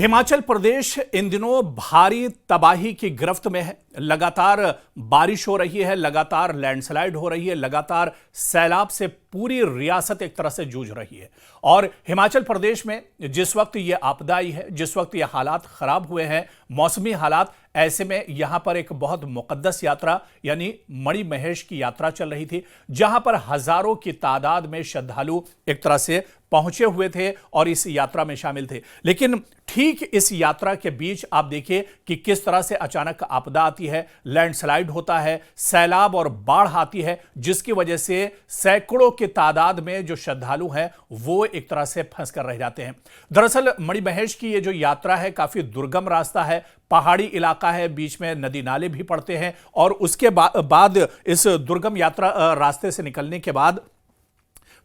हिमाचल प्रदेश इन दिनों भारी तबाही की गिरफ्त में है। लगातार बारिश हो रही है, लगातार लैंडस्लाइड हो रही है, लगातार सैलाब से पूरी रियासत एक तरह से जूझ रही है। और हिमाचल प्रदेश में जिस वक्त ये आपदा आई है, जिस वक्त ये हालात खराब हुए हैं, मौसमी हालात, ऐसे में यहां पर एक बहुत मुकद्दस यात्रा यानी मणिमहेश की यात्रा चल रही थी, जहां पर हजारों की तादाद में श्रद्धालु एक तरह से पहुंचे हुए थे और इस यात्रा में शामिल थे। लेकिन ठीक इस यात्रा के बीच आप देखिए कि किस तरह से अचानक आपदा आती है, लैंडस्लाइड होता है, सैलाब और बाढ़ आती है, जिसकी वजह से सैकड़ों की तादाद में जो श्रद्धालु हैं वो एक तरह से फंस कर रह जाते हैं। दरअसल मणिमहेश की ये जो यात्रा है काफी दुर्गम रास्ता है, पहाड़ी इलाका है, बीच में नदी नाले भी पड़ते हैं और उसके बाद इस दुर्गम यात्रा रास्ते से निकलने के बाद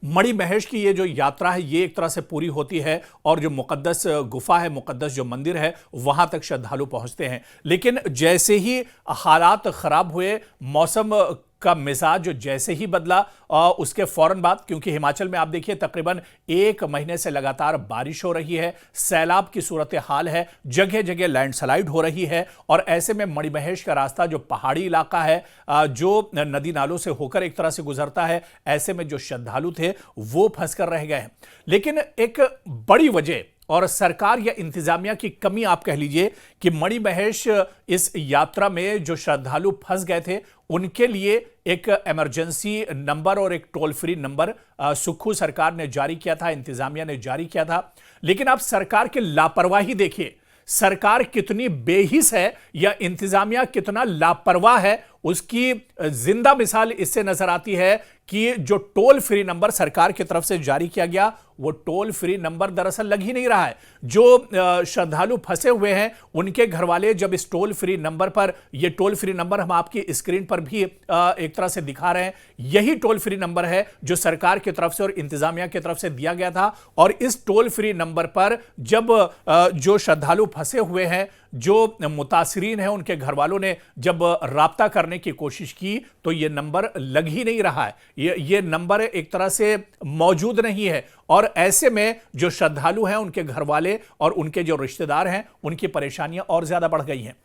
मणिमहेश की ये जो यात्रा है ये एक तरह से पूरी होती है और जो मुकद्दस गुफा है, मुकद्दस जो मंदिर है, वहां तक श्रद्धालु पहुंचते हैं। लेकिन जैसे ही हालात खराब हुए, मौसम का मिजाज जैसे ही बदला, उसके फौरन बाद, क्योंकि हिमाचल में आप देखिए तकरीबन 1 महीने से लगातार बारिश हो रही है, सैलाब की सूरत हाल है, जगह जगह लैंडस्लाइड हो रही है और ऐसे में मणिमहेश का रास्ता जो पहाड़ी इलाका है, जो नदी नालों से होकर एक तरह से गुजरता है, ऐसे में जो श्रद्धालु थे वो फंस कर रह गए हैं। लेकिन एक बड़ी वजह और सरकार या इंतजामिया की कमी आप कह लीजिए कि मणिमहेश इस यात्रा में जो श्रद्धालु फंस गए थे उनके लिए एक इमरजेंसी नंबर और एक टोल फ्री नंबर सुक्खू सरकार ने जारी किया था, इंतजामिया ने जारी किया था। लेकिन आप सरकार की लापरवाही देखिए, सरकार कितनी बेहिस है या इंतजामिया कितना लापरवाह है, उसकी जिंदा मिसाल इससे नजर आती है कि जो टोल फ्री नंबर सरकार की तरफ से जारी किया गया वो टोल फ्री नंबर दरअसल लग ही नहीं रहा है। जो श्रद्धालु फंसे हुए हैं उनके घर वाले जब इस टोल फ्री नंबर पर, ये टोल फ्री नंबर हम आपकी स्क्रीन पर भी एक तरह से दिखा रहे हैं, यही टोल फ्री नंबर है जो सरकार की तरफ से और इंतजामिया की तरफ से दिया गया था। और इस टोल फ्री नंबर पर जब जो श्रद्धालु फंसे हुए हैं, जो मुतासिरीन हैं, उनके घर वालों ने जब राब्ता करने की कोशिश की तो यह नंबर लग ही नहीं रहा है, ये नंबर एक तरह से मौजूद नहीं है। और ऐसे में जो श्रद्धालु हैं, उनके घर वाले और उनके जो रिश्तेदार हैं, उनकी परेशानियां और ज्यादा बढ़ गई हैं।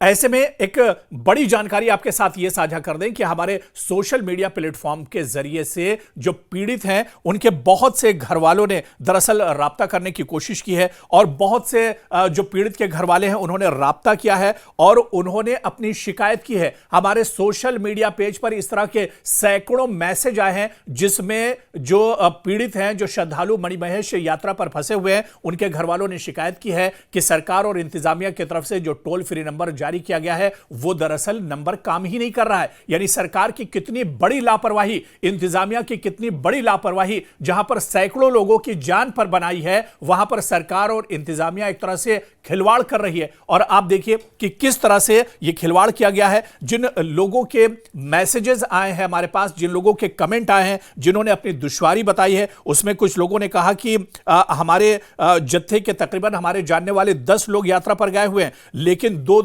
ऐसे में एक बड़ी जानकारी आपके साथ यह साझा कर दें कि हमारे सोशल मीडिया प्लेटफॉर्म के जरिए से जो पीड़ित हैं उनके बहुत से घर वालों ने दरअसल राब्ता करने की कोशिश की है और बहुत से जो पीड़ित के घर वाले हैं उन्होंने राब्ता किया है और उन्होंने अपनी शिकायत की है। हमारे सोशल मीडिया पेज पर इस तरह के सैकड़ों मैसेज आए हैं जिसमें जो पीड़ित हैं, जो श्रद्धालु मणिमहेश यात्रा पर फंसे हुए हैं, उनके घर वालों ने शिकायत की है कि सरकार और इंतजामिया की तरफ से जो टोल फ्री नंबर जारी किया गया है वो दरअसल नंबर काम ही नहीं कर रहा है। यानी सरकार की कितनी बड़ी लापरवाही, इंतजामिया की कितनी बड़ी लापरवाही, जहां पर सैकड़ों लोगों की जान पर बनाई है, वहां पर सरकार और इंतजामिया एक तरह से खिलवाड़ कर रही है। और आप देखिए कि किस तरह से यह खिलवाड़ किया गया है। जिन लोगों के मैसेजेस आए हैं हमारे पास, जिन लोगों के कमेंट आए हैं, जिन्होंने अपनी दुश्वारी बताई है, उसमें कुछ लोगों ने कहा कि हमारे जत्थे के तकरीबन हमारे जानने वाले 10 लोग यात्रा पर गए हुए हैं, लेकिन 2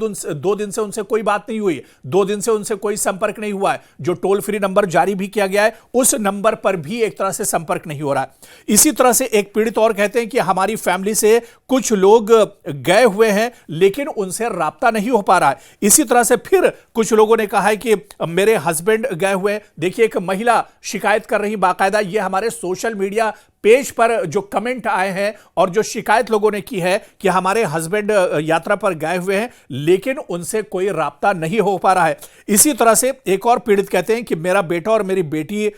दिन से उनसे कोई बात नहीं हुई, 2 दिन से उनसे कोई संपर्क नहीं हुआ है। जो टोल फ्री नंबर जारी भी किया गया है उस नंबर पर भी एक तरह से संपर्क नहीं हो रहा है। इसी तरह से एक पीड़ित और कहते हैं कि हमारी फैमिली से कुछ लोग गए हुए हैं लेकिन उनसे राब्ता नहीं हो पा रहा है। इसी तरह से फिर कुछ लोगों ने कहा है कि मेरे हस्बैंड गए हुए। देखिए एक महिला शिकायत कर रही, बाकायदा ये हमारे सोशल मीडिया पेज पर जो कमेंट आए हैं और जो शिकायत लोगों ने की है कि हमारे हस्बैंड यात्रा पर गए हुए हैं लेकिन उनसे कोई राब्ता नहीं हो पा रहा है। इसी तरह से एक और पीड़ित कहते हैं कि मेरा बेटा और मेरी बेटी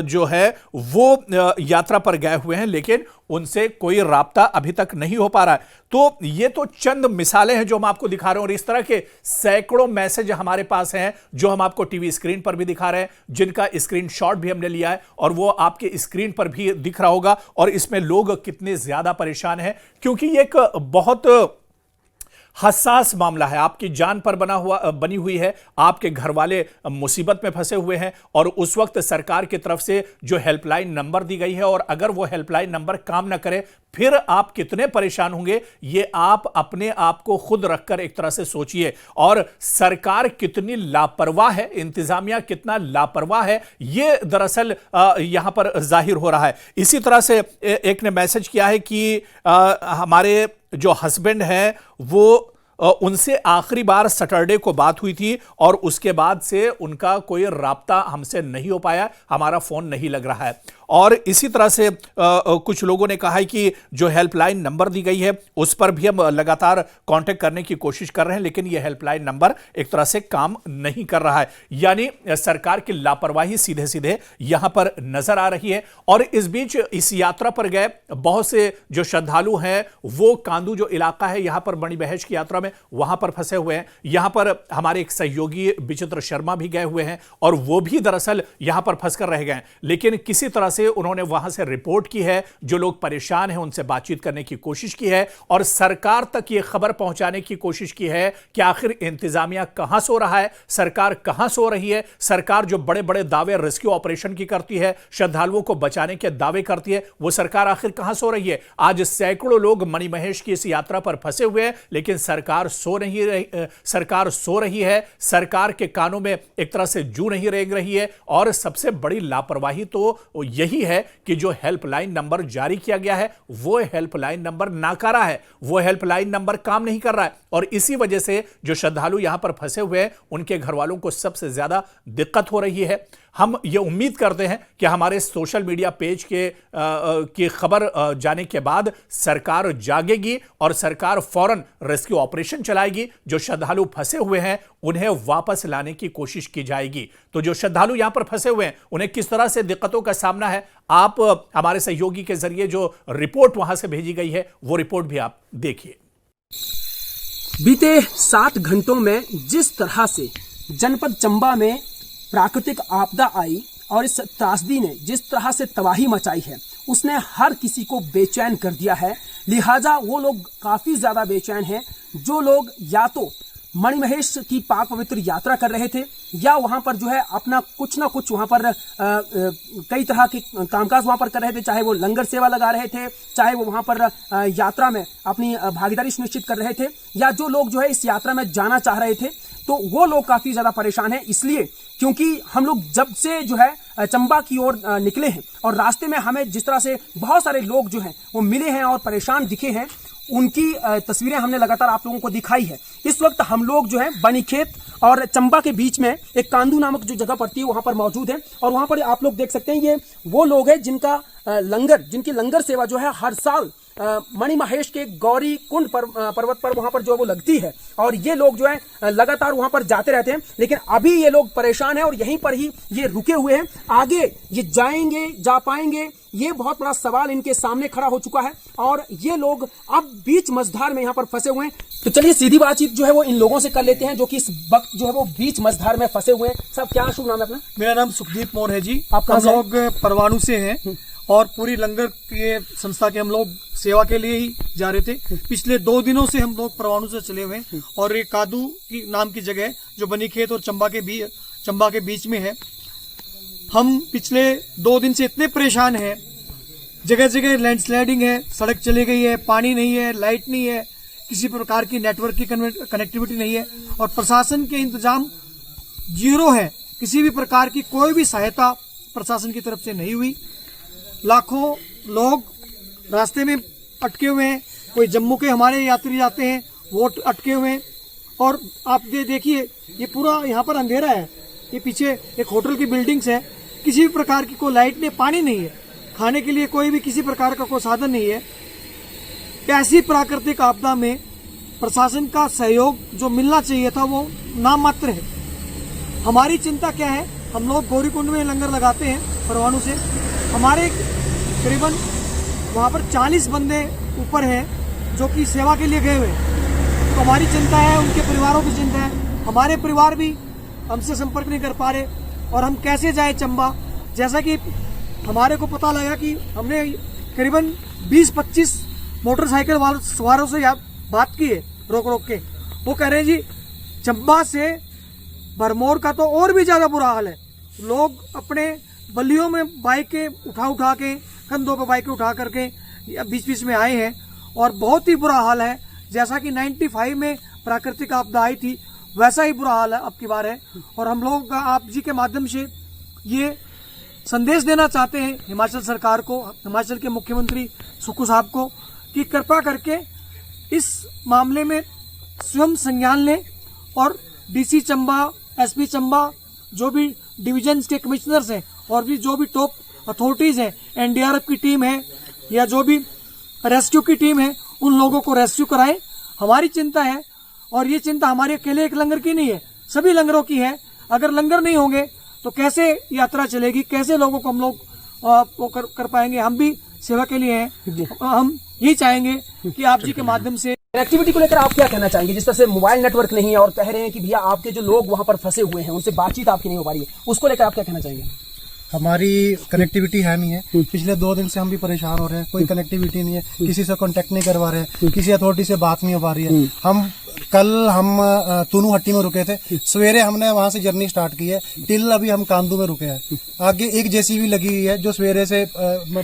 जो है वो यात्रा पर गए हुए हैं लेकिन उनसे कोई राब्ता अभी तक नहीं हो पा रहा है। तो ये तो चंद मिसालें हैं जो हम आपको दिखा रहे हैं और इस तरह के सैकड़ों मैसेज हमारे पास हैं जो हम आपको टीवी स्क्रीन पर भी दिखा रहे हैं, जिनका स्क्रीनशॉट भी हमने लिया है और वो आपके स्क्रीन पर भी दिख रहा होगा। और इसमें लोग कितने ज्यादा परेशान हैं क्योंकि ये एक बहुत हसास मामला है, आपकी जान पर बनी हुई है, आपके घर वाले मुसीबत में फंसे हुए हैं और उस वक्त सरकार की तरफ से जो हेल्पलाइन नंबर दी गई है और अगर वो हेल्पलाइन नंबर काम ना करे फिर आप कितने परेशान होंगे, ये आप अपने आप को खुद रखकर एक तरह से सोचिए। और सरकार कितनी लापरवाह है, इंतजामिया कितना लापरवाह है, ये दरअसल यहां पर जाहिर हो रहा है। इसी तरह से एक ने मैसेज किया है कि हमारे जो हस्बैंड है वो उनसे आखिरी बार सैटरडे को बात हुई थी और उसके बाद से उनका कोई राब्ता हमसे नहीं हो पाया, हमारा फोन नहीं लग रहा है। और इसी तरह से कुछ लोगों ने कहा है कि जो हेल्पलाइन नंबर दी गई है उस पर भी हम लगातार कांटेक्ट करने की कोशिश कर रहे हैं, लेकिन यह हेल्पलाइन नंबर एक तरह से काम नहीं कर रहा है। यानी सरकार की लापरवाही सीधे सीधे यहां पर नजर आ रही है। और इस बीच इस यात्रा पर गए बहुत से जो श्रद्धालु हैं वो कांदू जो इलाका है यहां पर मणिमहेश की यात्रा में वहां पर फंसे हुए हैं। यहां पर हमारे एक सहयोगी विचित्र शर्मा भी गए हुए हैं और वो भी दरअसल यहां पर फंसकर रह गए, लेकिन किसी तरह से उन्होंने वहां से रिपोर्ट की है, जो लोग परेशान हैं उनसे बातचीत करने की कोशिश की है और सरकार तक यह खबर पहुंचाने की कोशिश की है कि आखिर इंतजामिया कहां सो रहा है, सरकार कहां सो रही है। सरकार जो बड़े बड़े दावे रेस्क्यू ऑपरेशन की करती है, श्रद्धालुओं को बचाने के दावे करती है, वो सरकार आखिर कहां सो रही है। आज सैकड़ों लोग मणिमहेश की इस यात्रा पर फंसे हुए हैं, लेकिन सरकार सो रही है। सरकार के कानों में एक तरह से जू नहीं रेंग रही है। और सबसे बड़ी लापरवाही तो यही है कि जो हेल्पलाइन नंबर जारी किया गया है वो हेल्पलाइन नंबर नाकारा है, वो हेल्पलाइन नंबर काम नहीं कर रहा है। और इसी वजह से जो श्रद्धालु यहां पर फंसे हुए हैं उनके घर वालों को सबसे ज्यादा दिक्कत हो रही है। हम ये उम्मीद करते हैं कि हमारे सोशल मीडिया पेज की खबर जाने के बाद सरकार जागेगी और सरकार फौरन रेस्क्यू ऑपरेशन चलाएगी। जो श्रद्धालु फंसे हुए हैं उन्हें वापस लाने की कोशिश की जाएगी। तो जो श्रद्धालु यहां पर फंसे हुए हैं उन्हें किस तरह से दिक्कतों का सामना है, आप हमारे सहयोगी के जरिए जो रिपोर्ट वहां से भेजी गई है वो रिपोर्ट भी आप देखिए। बीते 7 घंटों में जिस तरह से जनपद चंबा में प्राकृतिक आपदा आई और इस त्रासदी ने जिस तरह से तबाही मचाई है उसने हर किसी को बेचैन कर दिया है। लिहाजा वो लोग काफी ज्यादा बेचैन हैं जो लोग या तो मणिमहेश की पाक पवित्र यात्रा कर रहे थे या वहां पर जो है अपना कुछ ना कुछ वहां पर कई तरह के कामकाज वहां पर कर रहे थे, चाहे वो लंगर सेवा लगा रहे थे, चाहे वो वहां पर यात्रा में अपनी भागीदारी सुनिश्चित कर रहे थे, या जो लोग जो है इस यात्रा में जाना चाह रहे थे। तो वो लोग काफी ज्यादा परेशान हैं, इसलिए क्योंकि हम लोग जब से जो है चंबा की ओर निकले हैं और रास्ते में हमें जिस तरह से बहुत सारे लोग जो हैं वो मिले हैं और परेशान दिखे हैं, उनकी तस्वीरें हमने लगातार आप लोगों को दिखाई है। इस वक्त हम लोग जो है बनीखेत और चंबा के बीच में एक कांदू नामक जो जगह पड़ती है वहां पर मौजूद है और वहां पर आप लोग देख सकते हैं ये वो लोग हैं जिनकी लंगर सेवा जो है हर साल मणिमहेश के गौरी कुंड पर्वत पर वहां पर जो वो लगती है और ये लोग जो है लगातार वहां पर जाते रहते हैं। लेकिन अभी ये लोग परेशान हैं और यहीं पर ही ये रुके हुए हैं। आगे ये जाएंगे, जा पाएंगे, ये बहुत बड़ा सवाल इनके सामने खड़ा हो चुका है और ये लोग अब बीच मझधार में यहाँ पर फंसे हुए हैं। तो चलिए सीधी बातचीत जो है वो इन लोगों से कर लेते हैं जो कि इस वक्त जो है वो बीच मझधार में फंसे हुए हैं। साहब क्या शुभ नाम है अपना? मेरा नाम सुखदीप मौर्य है जी। आप हम लोग परवाणु से हैं और पूरी लंगर के संस्था के हम लोग सेवा के लिए ही जा रहे थे। पिछले 2 दिनों से हम लोग परवाणु से चले हुए हैं और ये कादू की नाम की जगह है जो बनीखेत और चंबा के बीच में है। हम पिछले 2 दिन से इतने परेशान हैं, जगह जगह लैंडस्लाइडिंग है, सड़क चली गई है, पानी नहीं है, लाइट नहीं है, किसी प्रकार की नेटवर्क की कनेक्टिविटी नहीं है और प्रशासन के इंतजाम जीरो है। किसी भी प्रकार की कोई भी सहायता प्रशासन की तरफ से नहीं हुई। लाखों लोग रास्ते में अटके हुए हैं। कोई जम्मू के हमारे यात्री जाते हैं वो अटके हुए हैं और आप देखिए ये पूरा यहाँ पर अंधेरा है। ये पीछे एक होटल की बिल्डिंग्स है, किसी भी प्रकार की कोई लाइट नहीं, पानी नहीं है, खाने के लिए कोई भी किसी प्रकार का कोई साधन नहीं है। ऐसी प्राकृतिक आपदा में प्रशासन का सहयोग जो मिलना चाहिए था वो नाम मात्र है। हमारी चिंता क्या है, हम लोग गौरीकुंड में लंगर लगाते हैं परवाणु से, हमारे करीबन वहाँ पर 40 बंदे ऊपर हैं जो कि सेवा के लिए गए हुए हैं। तो हमारी चिंता है, उनके परिवारों की चिंता है। हमारे परिवार भी हमसे संपर्क नहीं कर पा रहे और हम कैसे जाए चंबा। जैसा कि हमारे को पता लगा कि हमने करीबन 20-25 मोटरसाइकिल सवारों से बात की है रोक रोक के। वो कह रहे हैं जी चंबा से भरमौर का तो और भी ज्यादा बुरा हाल है। लोग अपने बल्लियों में बाइकें उठा के, कंधों पर बाइकें उठा करके बीच बीच में आए हैं और बहुत ही बुरा हाल है। जैसा कि 95 में प्राकृतिक आपदा आई थी वैसा ही बुरा हाल है अब की बार है। और हम लोग आप जी के माध्यम से ये संदेश देना चाहते हैं हिमाचल सरकार को, हिमाचल के मुख्यमंत्री सुक्खू साहब को, कि कृपा करके इस मामले में स्वयं संज्ञान लें और डीसी चंबा, एसपी चंबा, जो भी डिविजन के कमिश्नर्स हैं और भी जो भी टॉप अथॉरिटीज हैं, एनडीआरएफ की टीम है या जो भी रेस्क्यू की टीम है, उन लोगों को रेस्क्यू कराएं। हमारी चिंता है और ये चिंता हमारे अकेले एक लंगर की नहीं है, सभी लंगरों की है। अगर लंगर नहीं होंगे तो कैसे यात्रा चलेगी, कैसे लोगों को हम लोग वो कर पाएंगे। हम भी सेवा के लिए हैं, हम यही चाहेंगे कि आप जी के माध्यम से। कनेक्टिविटी को लेकर आप क्या कहना चाहेंगे? जिस तरह से मोबाइल नेटवर्क नहीं है और कह रहे हैं कि भैया आपके जो लोग वहां पर फंसे हुए हैं उनसे बातचीत आपकी नहीं हो पा रही है, उसको लेकर आप क्या कहना चाहेंगे? हमारी कनेक्टिविटी है नहीं है। पिछले 2 दिन से हम भी परेशान हो रहे हैं, कोई कनेक्टिविटी नहीं है, किसी से कांटेक्ट नहीं करवा रहे हैं, किसी अथॉरिटी से बात नहीं हो पा रही है। कल हम तूनू हट्टी में रुके थे, सवेरे हमने वहां से जर्नी स्टार्ट की है, टिल अभी हम कांदू में रुके हैं। आगे एक जेसीबी लगी हुई है जो सवेरे से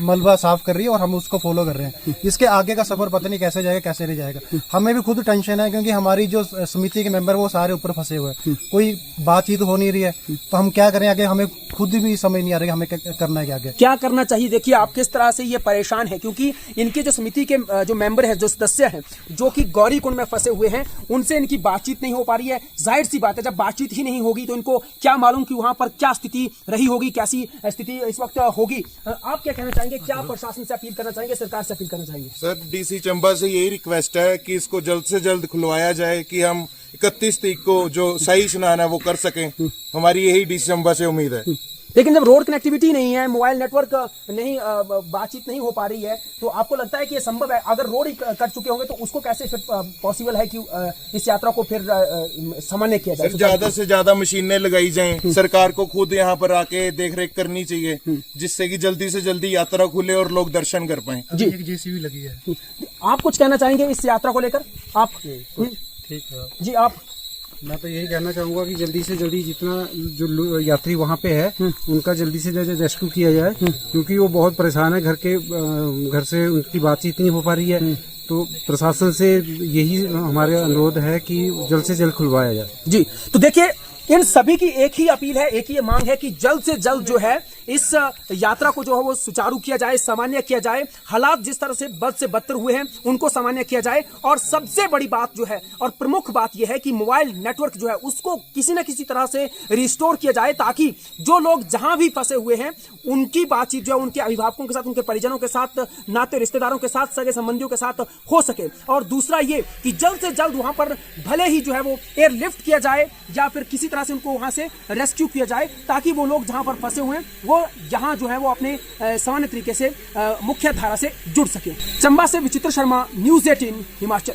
मलबा साफ कर रही है और हम उसको फॉलो कर रहे हैं। इसके आगे का सफर पता नहीं कैसे जाएगा, कैसे नहीं जाएगा। हमें भी खुद टेंशन है क्योंकि हमारी जो समिति के मेंबर वो सारे ऊपर फंसे हुए हैं, कोई बातचीत हो नहीं रही है। तो हम क्या करें आगे, हमें खुद भी समझ नहीं आ रही हमें करना है आगे, क्या करना चाहिए। देखिए आप किस तरह से ये परेशान है, क्योंकि इनके जो समिति के जो मेंबर है, जो सदस्य हैं, जो कि गौरी कुंड में फंसे हुए हैं, उनसे इनकी बातचीत नहीं हो पा रही है। जाहिर सी बात है, जब बातचीत ही नहीं होगी तो इनको क्या मालूम कि वहां पर क्या स्थिति रही होगी, कैसी स्थिति इस वक्त होगी। आप क्या कहना चाहेंगे, क्या प्रशासन से अपील करना चाहेंगे, सरकार से अपील करना चाहेंगे? सर, डीसी चंबा से यही रिक्वेस्ट है कि इसको जल्द से जल्द खुलवाया जाए कि हम 31 तारीख को जो सही स्नान है वो कर सकें। हमारी यही डीसी चंबा से उम्मीद है। लेकिन जब रोड कनेक्टिविटी नहीं है, मोबाइल नेटवर्क नहीं, बातचीत नहीं हो पा रही है, तो आपको लगता है कि ये संभव है? अगर रोड ही कर चुके होंगे तो उसको कैसे फिर पॉसिबल है कि इस यात्रा को फिर सामान्य किया जाए? ज्यादा से ज्यादा मशीनें लगाई जाएं, सरकार को खुद यहाँ पर आके देखरेख करनी चाहिए, जिससे कि जल्दी से जल्दी यात्रा खुले और लोग दर्शन कर पाएं। जी एक जेसीबी लगी है। आप कुछ कहना चाहेंगे इस यात्रा को लेकर? आप ठीक है जी, आप? मैं तो यही कहना चाहूंगा कि जल्दी से जल्दी जितना जो यात्री वहाँ पे है उनका जल्दी से जल्दी रेस्क्यू किया जाए, क्योंकि वो बहुत परेशान है। घर से उनकी बातचीत नहीं हो पा रही है। तो प्रशासन से यही हमारे अनुरोध है कि जल्द से जल्द खुलवाया जाए। जी, तो देखिए इन सभी की एक ही अपील है, एक ही मांग है कि जल्द से जल्द जो है इस यात्रा को जो है वो सुचारू किया जाए, सामान्य किया जाए। हालात जिस तरह से बद से बदतर हुए हैं उनको सामान्य किया जाए। और सबसे बड़ी बात जो है और प्रमुख बात यह है कि मोबाइल नेटवर्क जो है उसको किसी न किसी तरह से रिस्टोर किया जाए, ताकि जो लोग जहां भी फंसे हुए हैं उनकी बातचीत जो है उनके अभिभावकों के साथ, उनके परिजनों के साथ, नाते रिश्तेदारों के साथ, सगे संबंधियों के साथ हो सके। और दूसरा ये कि जल्द से जल्द वहां पर भले ही जो है वो एयरलिफ्ट किया जाए या फिर किसी तरह से उनको वहां से रेस्क्यू किया जाए, ताकि वो लोग जहां पर फंसे हुए हैं वो यहां जो है वो अपने सामान्य तरीके से मुख्य धारा से जुड़ सके। चंबा से विचित्र शर्मा, न्यूज़ 18 हिमाचल।